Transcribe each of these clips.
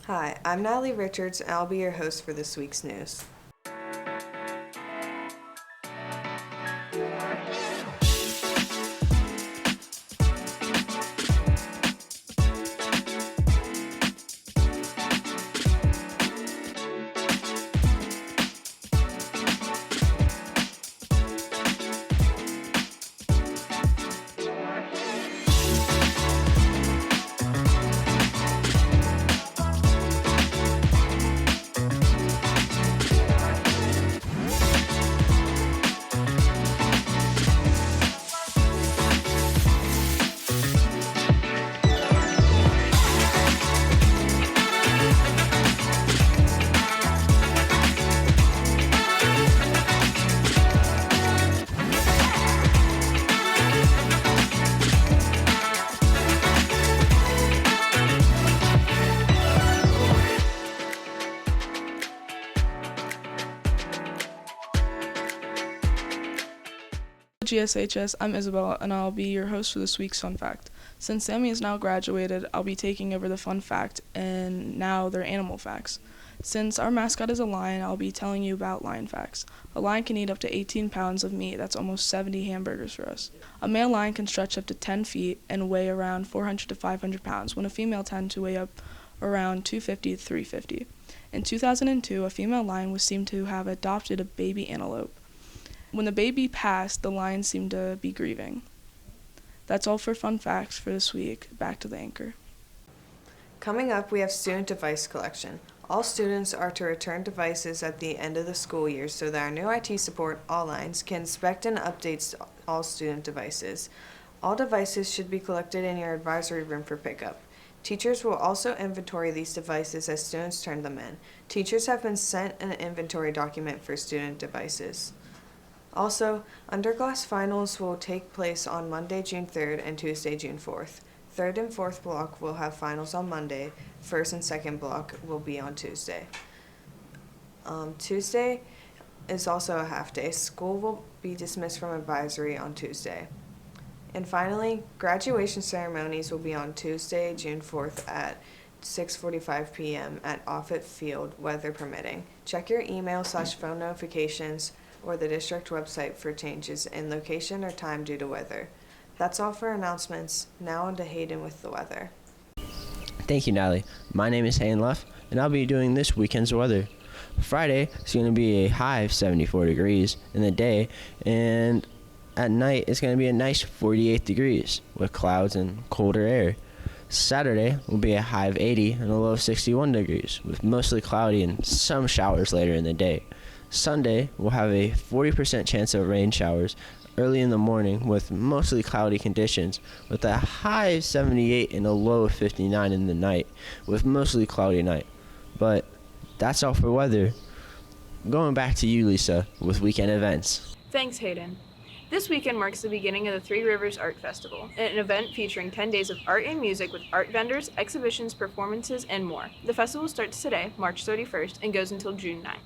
Hi, I'm Natalie Richards, and I'll be your host for this week's news. GSHS, I'm Isabel, and I'll be your host for this week's Fun Fact. Since Sammy is now graduated, I'll be taking over the Fun Fact, and now they're animal facts. Since our mascot is a lion, I'll be telling you about lion facts. A lion can eat up to 18 pounds of meat. That's almost 70 hamburgers for us. A male lion can stretch up to 10 feet and weigh around 400 to 500 pounds, when a female tends to weigh up around 250 to 350. In 2002, a female lion was seen to have adopted a baby antelope. When the baby passed, the lion seemed to be grieving. That's all for fun facts for this week. Back to the anchor. Coming up, we have student device collection. All students are to return devices at the end of the school year so that our new IT support, All Lines, can inspect and update all student devices. All devices should be collected in your advisory room for pickup. Teachers will also inventory these devices as students turn them in. Teachers have been sent an inventory document for student devices. Also, underclass finals will take place on Monday, June 3rd and Tuesday, June 4th. Third and fourth block will have finals on Monday. First and second block will be on Tuesday. Tuesday is also a half day. School will be dismissed from advisory on Tuesday. And finally, graduation ceremonies will be on Tuesday, June 4th at 6:45 p.m. at Offutt Field, weather permitting. Check your email/phone notifications or the district website for changes in location or time due to weather. That's all for announcements. Now on to Hayden with the weather. Thank you, Natalie. My name is Hayden Luff, and I'll be doing this weekend's weather. Friday is going to be a high of 74 degrees in the day, and at night it's going to be a nice 48 degrees with clouds and colder air. Saturday will be a high of 80 and a low of 61 degrees with mostly cloudy and some showers later in the day. Sunday will have a 40% chance of rain showers early in the morning with mostly cloudy conditions with a high of 78 and a low of 59 in the night with mostly cloudy night. But that's all for weather. Going back to you, Lisa, with weekend events. Thanks, Hayden. This weekend marks the beginning of the Three Rivers Art Festival, an event featuring 10 days of art and music with art vendors, exhibitions, performances, and more. The festival starts today, March 31st, and goes until June 9th.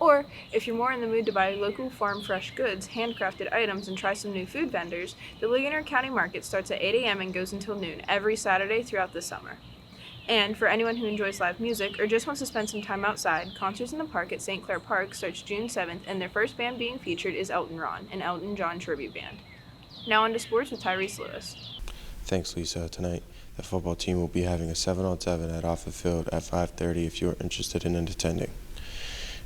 Or, if you're more in the mood to buy local farm fresh goods, handcrafted items, and try some new food vendors, the Ligonier County Market starts at 8 a.m. and goes until noon every Saturday throughout the summer. And for anyone who enjoys live music or just wants to spend some time outside, Concerts in the Park at St. Clair Park starts June 7th, and their first band being featured is Elton Ron, an Elton John tribute band. Now on to sports with Tyrese Lewis. Thanks, Lisa. Tonight, the football team will be having a 7-on-7 at Offutt Field at 5:30 if you are interested in attending.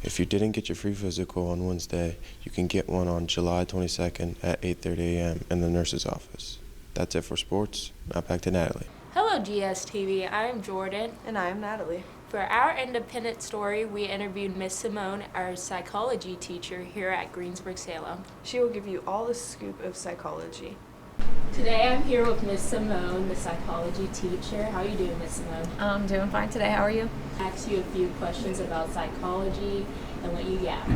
If you didn't get your free physical on Wednesday, you can get one on July 22nd at 8:30 a.m. in the nurse's office. That's it for sports. Now back to Natalie. Hello GSTV, I'm Jordan. And I am Natalie. For our independent story, we interviewed Miss Simone, our psychology teacher here at Greensburg-Salem. She will give you all the scoop of psychology. Today I'm here with Miss Simone, the psychology teacher. How are you doing, Miss Simone? I'm doing fine today. How are you? I'll ask you a few questions about psychology and let you yap.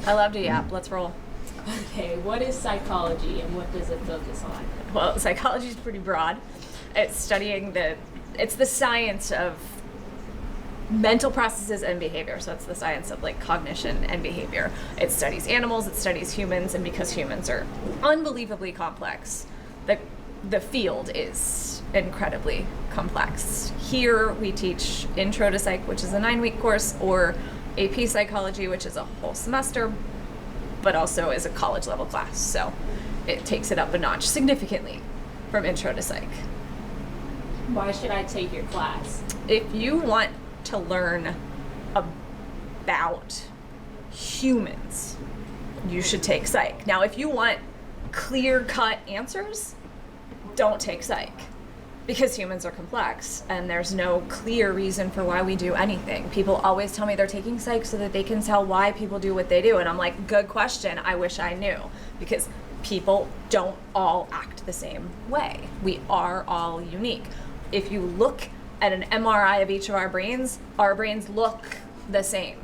I love to yap. Let's roll. Okay, what is psychology and what does it focus on? Well, psychology is pretty broad. It's studying it's the science of mental processes and behavior. So it's the science of like cognition and behavior. It studies animals, it studies humans, and because humans are unbelievably complex, the the field is incredibly complex. Here we teach Intro to Psych, which is a 9-week course, or AP Psychology, which is a whole semester, but also is a college level class. So it takes it up a notch significantly from Intro to Psych. Why should I take your class? If you want to learn about humans, you should take Psych. Now, if you want clear-cut answers, don't take Psych, because humans are complex and there's no clear reason for why we do anything. People always tell me they're taking Psych so that they can tell why people do what they do, and I'm like, good question, I wish I knew, because people don't all act the same way. We are all unique. If you look at an MRI of each of our brains look the same.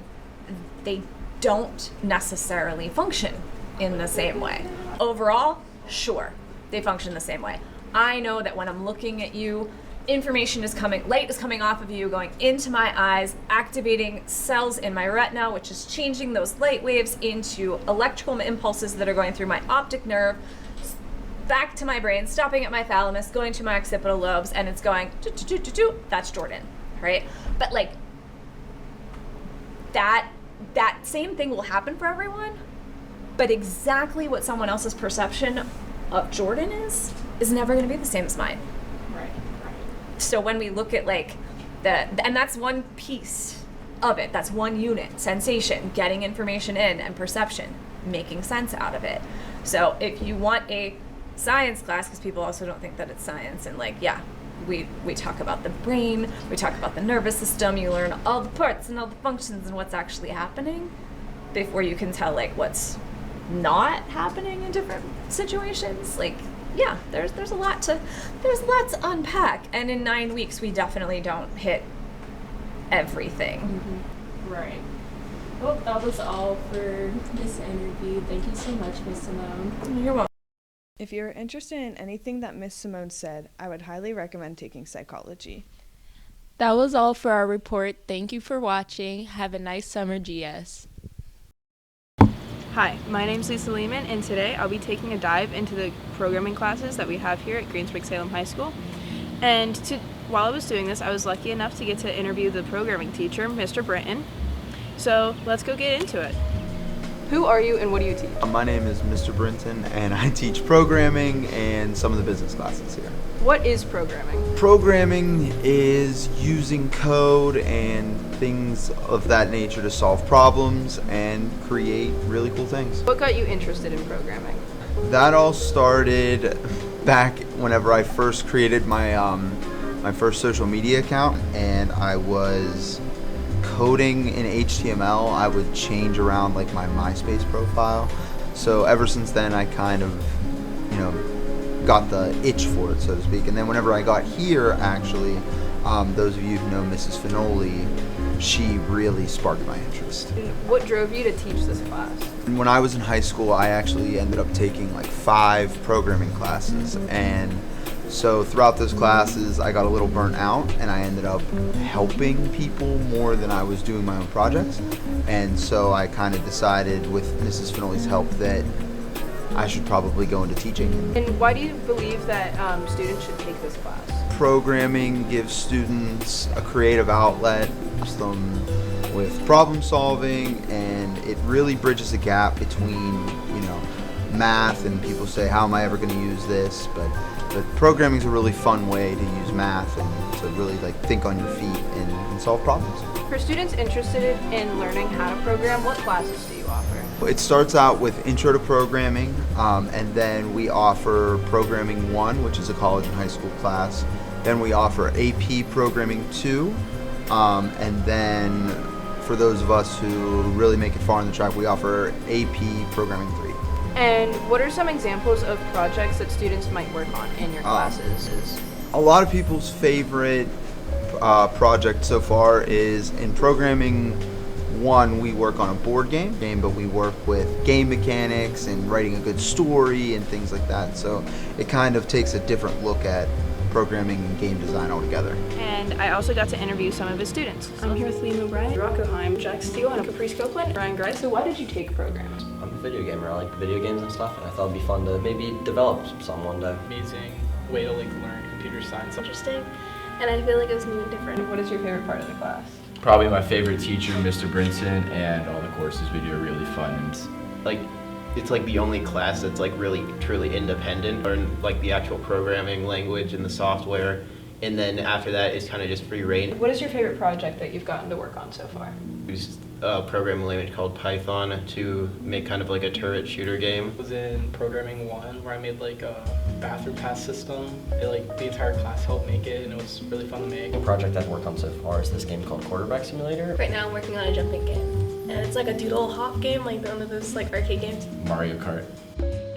They don't necessarily function in the same way. Overall, sure, they function the same way. I know that when I'm looking at you, light is coming off of you, going into my eyes, activating cells in my retina, which is changing those light waves into electrical impulses that are going through my optic nerve, back to my brain, stopping at my thalamus, going to my occipital lobes, and it's going, that's Jordan, right? But like, that same thing will happen for everyone, but exactly what someone else's perception of Jordan is never going to be the same as mine. Right. So when we look at like and that's one piece of it, that's one unit, sensation, getting information in, and perception, making sense out of it. So if you want a science class, because people also don't think that it's science, and like, yeah, we talk about the brain, we talk about the nervous system, you learn all the parts and all the functions and what's actually happening before you can tell like what's not happening in different situations. Like, yeah, there's a lot to unpack, and in 9 weeks we definitely don't hit everything. Mm-hmm. Right. Well, that was all for this interview. Thank you so much, Miss Simone. You're welcome. If you're interested in anything that Miss Simone said, I would highly recommend taking psychology. That was all for our report. Thank you for watching. Have a nice summer, GS. Hi, my name's Lisa Lehman, and today I'll be taking a dive into the programming classes that we have here at Greensburg-Salem High School. And while I was doing this, I was lucky enough to get to interview the programming teacher, Mr. Britton. So let's go get into it. Who are you and what do you teach? My name is Mr. Brinton, and I teach programming and some of the business classes here. What is programming? Programming is using code and things of that nature to solve problems and create really cool things. What got you interested in programming? That all started back whenever I first created my my first social media account, and I was coding in HTML. I would change around like my MySpace profile. So ever since then, I kind of, got the itch for it, so to speak. And then whenever I got here, actually, those of you who know Mrs. Finoli, she really sparked my interest. What drove you to teach this class? And when I was in high school, I actually ended up taking like 5 programming classes, and so throughout those classes, I got a little burnt out, and I ended up helping people more than I was doing my own projects. And so I kind of decided, with Mrs. Finoli's help, that I should probably go into teaching. And why do you believe that students should take this class? Programming gives students a creative outlet, helps them with problem solving, and it really bridges the gap between, math, and people say, how am I ever going to use this? But programming is a really fun way to use math and to really like think on your feet and solve problems. For students interested in learning how to program, what classes do you offer? It starts out with Intro to Programming, and then we offer Programming 1, which is a college and high school class. Then we offer AP Programming 2, and then for those of us who really make it far on the track, we offer AP Programming 3. And what are some examples of projects that students might work on in your classes? A lot of people's favorite project so far is in Programming 1, we work on a board game, but we work with game mechanics and writing a good story and things like that. So it kind of takes a different look at programming and game design altogether. And I also got to interview some of his students. I'm here with Liam O'Brien, Rocco Heim, Jack Steele, and Caprice Copeland, Ryan Grice. So why did you take programming? I'm a video gamer. I like video games and stuff, and I thought it'd be fun to maybe develop some one day. Amazing way to like learn computer science. Interesting, and I feel like it was new and different. What is your favorite part of the class? Probably my favorite teacher, Mr. Brinson, and all the courses we do are really fun. And It's like the only class that's like really truly independent, learn like the actual programming language and the software, and then after that it's kind of just free reign. What is your favorite project that you've gotten to work on so far? We used a programming language called Python to make kind of like a turret shooter game. I was in programming 1 where I made like a bathroom pass system. The entire class helped make it, and it was really fun to make. The project I've worked on so far is this game called Quarterback Simulator. Right now I'm working on a jumping game, and it's like a doodle hop game, like one of those like arcade games. Mario Kart.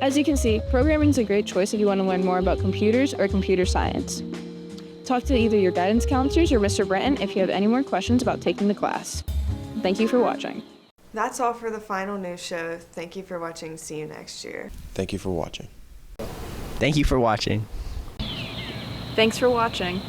As you can see, programming is a great choice if you want to learn more about computers or computer science. Talk to either your guidance counselors or Mr. Brenton if you have any more questions about taking the class. Thank you for watching. That's all for the final news show. Thank you for watching. See you next year. Thank you for watching. Thank you for watching. Thanks for watching.